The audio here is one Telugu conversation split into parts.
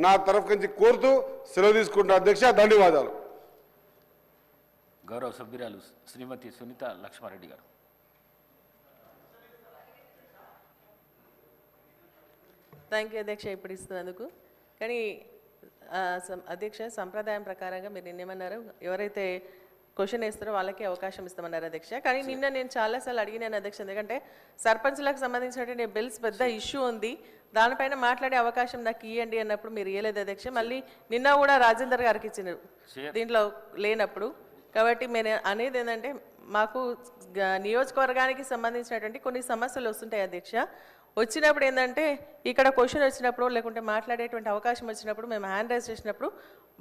నా తరఫు నుంచి కోరుతూ సెలవు తీసుకుంటున్న అధ్యక్ష. ధన్యవాదాలు. గౌరవ సభ్యురాలు శ్రీమతి సునీత లక్ష్మారెడ్డి గారు. థ్యాంక్ యూ అధ్యక్ష ఇప్పుడు ఇస్తున్నందుకు. కానీ అధ్యక్ష సంప్రదాయం ప్రకారంగా మీరు నిన్నేమన్నారు, ఎవరైతే క్వశ్చన్ వేస్తారో వాళ్ళకి అవకాశం ఇస్తామన్నారు అధ్యక్ష. కానీ నిన్న నేను చాలాసార్లు అడిగినాను అధ్యక్ష, ఎందుకంటే సర్పంచ్లకు సంబంధించినటువంటి బిల్స్ పెద్ద ఇష్యూ ఉంది, దానిపైన మాట్లాడే అవకాశం నాకు ఇవ్వండి అన్నప్పుడు మీరు ఇవ్వలేదు అధ్యక్ష. మళ్ళీ నిన్న కూడా రాజేందర్ గారికి ఇచ్చినారు దీంట్లో లేనప్పుడు. కాబట్టి నేను అనేది ఏంటంటే మాకు నియోజకవర్గానికి సంబంధించినటువంటి కొన్ని సమస్యలు వస్తుంటాయి అధ్యక్ష. వచ్చినప్పుడు ఏంటంటే ఇక్కడ క్వశ్చన్ వచ్చినప్పుడు లేకుంటే మాట్లాడేటువంటి అవకాశం వచ్చినప్పుడు మేము హ్యాండ్ రైజ్ చేసినప్పుడు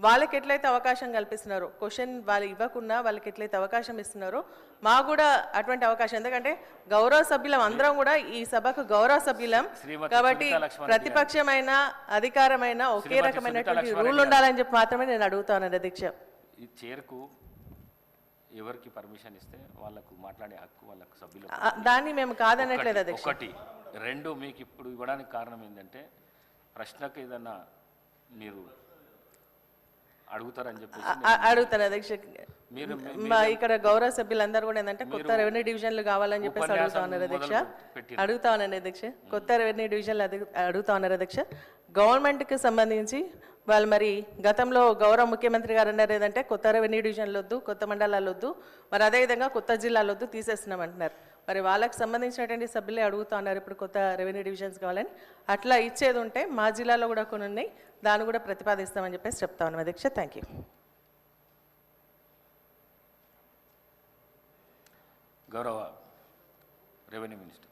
వాళ్ళకి ఎట్లయితే అవకాశం కల్పిస్తున్నారో, క్వశ్చన్ వాళ్ళు ఇవ్వకున్నా వాళ్ళకి ఎట్లయితే అవకాశం ఇస్తున్నారో మాకు కూడా అటువంటి అవకాశం. ఎందుకంటే గౌరవ సభ్యులం అందరం కూడా ఈ సభకు గౌరవ సభ్యులం కాబట్టి ప్రతిపక్షమైన అధికారమైన ఒకే రకమైనటువంటి రూల్ ఉండాలని చెప్పి మాత్రమే నేను అడుగుతాను అధ్యక్ష. ఈ చైర్కు ఎవరికి పర్మిషన్ ఇస్తే వాళ్ళకు మాట్లాడే హక్కు వాళ్ళకు సభ్యులు, దాన్ని మేము కాదనట్లేదు అధ్యక్ష. ఒకటి రెండు మీకు ఇప్పుడు ఇవ్వడానికి కారణం ఏంటంటే ప్రశ్నకు ఏదన్నా మీరు అడుగుతారని చెప్పి అడుగుతారు అధ్యక్ష. ఇక్కడ గౌరవ సభ్యులందరూ కూడా ఏంటంటే కొత్త రెవెన్యూ డివిజన్లు కావాలని చెప్పేసి అడుగుతా ఉన్నారు అధ్యక్ష. అడుగుతా ఉన్నాను అధ్యక్ష, కొత్త రెవెన్యూ డివిజన్లు అడుగుతా ఉన్నారు అధ్యక్ష. గవర్నమెంట్కి సంబంధించి వాళ్ళు మరి గతంలో గౌరవ ముఖ్యమంత్రి గారు అన్నారు ఏదంటే కొత్త రెవెన్యూ డివిజన్లు వద్దు, కొత్త మండలాలు వద్దు, మరి అదేవిధంగా కొత్త జిల్లాలు వద్దు తీసేస్తున్నాం అంటున్నారు. మరి వాళ్ళకి సంబంధించినటువంటి సభ్యులే అడుగుతా ఉన్నారు ఇప్పుడు కొత్త రెవెన్యూ డివిజన్స్ కావాలని. అట్లా ఇచ్చేది ఉంటే మా జిల్లాలో కూడా కొన్ని ఉన్నాయి, దాన్ని కూడా ప్రతిపాదిస్తామని చెప్పేసి చెప్తా ఉన్నాం అధ్యక్ష. Thank you. గౌరవ రెవెన్యూ మినిస్టర్.